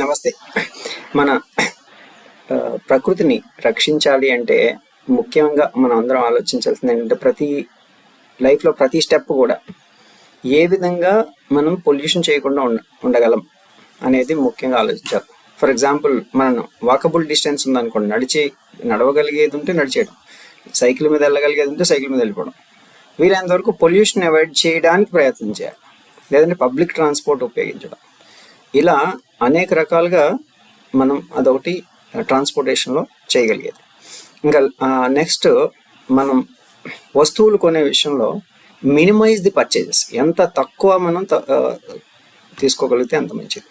నమస్తే. మన ప్రకృతిని రక్షించాలి అంటే ముఖ్యంగా మనం అందరం ఆలోచించాల్సింది ఏంటంటే ప్రతి లైఫ్లో ప్రతి స్టెప్ కూడా ఏ విధంగా మనం పొల్యూషన్ చేయకుండా ఉండగలం అనేది ముఖ్యంగా ఆలోచించాలి. ఫర్ ఎగ్జాంపుల్, మనం వాకబుల్ డిస్టెన్స్ ఉందనుకోండి, నడవగలిగేది ఉంటే నడిచేయడం, సైకిల్ మీద వెళ్ళగలిగేది ఉంటే సైకిల్ మీద వెళ్ళిపోవడం, వీలైనంత వరకు పొల్యూషన్ అవాయిడ్ చేయడానికి ప్రయత్నం చేయాలి. లేదంటే పబ్లిక్ ట్రాన్స్పోర్ట్ ఉపయోగించడం, ఇలా అనేక రకాలుగా మనం అదొకటి ట్రాన్స్పోర్టేషన్లో చేయగలిగేది. ఇంకా నెక్స్ట్, మనం వస్తువులు కొనే విషయంలో మినిమైజ్ ది పర్చేజెస్. ఎంత తక్కువ మనం తీసుకోగలిగితే అంత మంచిది.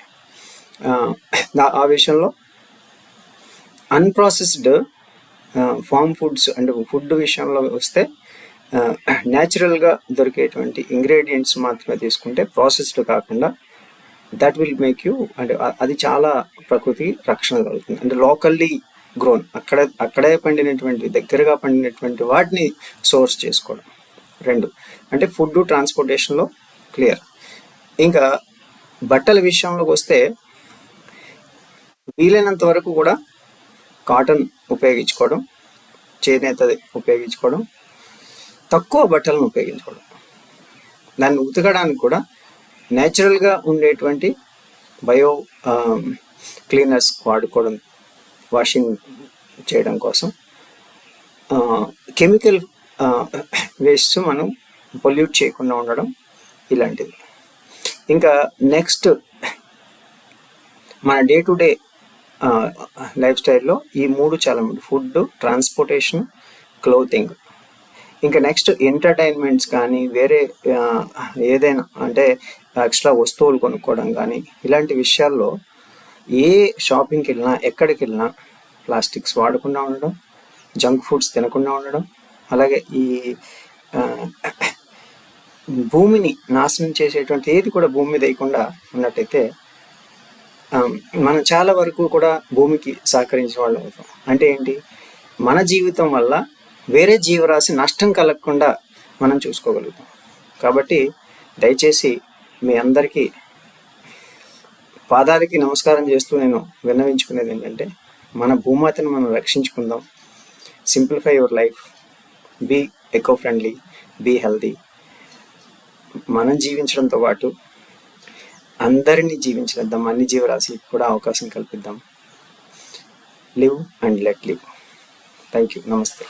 ఆ విషయంలో అన్ప్రాసెస్డ్ ఫార్మ్ ఫుడ్స్ అంటే ఫుడ్ విషయంలో వస్తే న్యాచురల్గా దొరికేటువంటి ఇంగ్రీడియంట్స్ మాత్రమే తీసుకుంటే, ప్రాసెస్డ్ కాకుండా, దట్ విల్ మేక్ యూ అంటే అది చాలా ప్రకృతి రక్షణ కలుగుతుంది. అంటే లోకల్లీ గ్రోన్, అక్కడే పండినటువంటి, దగ్గరగా పండినటువంటి వాటిని సోర్స్ చేసుకోవడం. 2 అంటే ఫుడ్ ట్రాన్స్పోర్టేషన్లో క్లియర్. ఇంకా బట్టల విషయంలోకి వస్తే వీలైనంత వరకు కూడా కాటన్ ఉపయోగించుకోవడం, చేనేత ఉపయోగించుకోవడం, తక్కువ బట్టలను ఉపయోగించుకోవడం. దాన్ని ఉతకడానికి కూడా న్యాచురల్గా ఉండేటువంటి బయో క్లీనర్స్ వాడుకోవడం, వాషింగ్ చేయడం కోసం. కెమికల్ వేస్ట్ మనం పొల్యూట్ చేయకుండా ఉండడం, ఇలాంటివి. ఇంకా నెక్స్ట్, మన డే టు డే లైఫ్ స్టైల్లో ఈ 3 చాలా ఉంది: ఫుడ్, ట్రాన్స్పోర్టేషన్, క్లోతింగ్. ఇంకా నెక్స్ట్ ఎంటర్టైన్మెంట్స్ కానీ, వేరే ఏదైనా అంటే ఎక్స్ట్రా వస్తువులు కొనుక్కోవడం కానీ, ఇలాంటి విషయాల్లో ఏ షాపింగ్కి వెళ్ళినా, ఎక్కడికి వెళ్ళినా ప్లాస్టిక్స్ వాడకుండా ఉండడం, జంక్ ఫుడ్స్ తినకుండా ఉండడం, అలాగే ఈ భూమిని నాశనం చేసేటువంటి ఏది కూడా భూమి మీద వేయకుండా ఉన్నట్టయితే మనం చాలా వరకు కూడా భూమికి సహకరించే వాళ్ళు అవుతాం. అంటే ఏంటి, మన జీవితం వల్ల వేరే జీవరాశి నష్టం కలగకుండా మనం చూసుకోగలుగుతాం. కాబట్టి దయచేసి మీ అందరికీ పాదాలకి నమస్కారం చేస్తూ నేను విన్నవించుకునేది ఏంటంటే, మన భూమాతను మనం రక్షించుకుందాం. Simplify your life, be eco friendly, be healthy. మనం జీవించడంతో పాటు అందరినీ జీవించేద్దాం, అన్ని జీవరాశికి కూడా అవకాశం కల్పిద్దాం. Live and let live. Thank you. నమస్తే.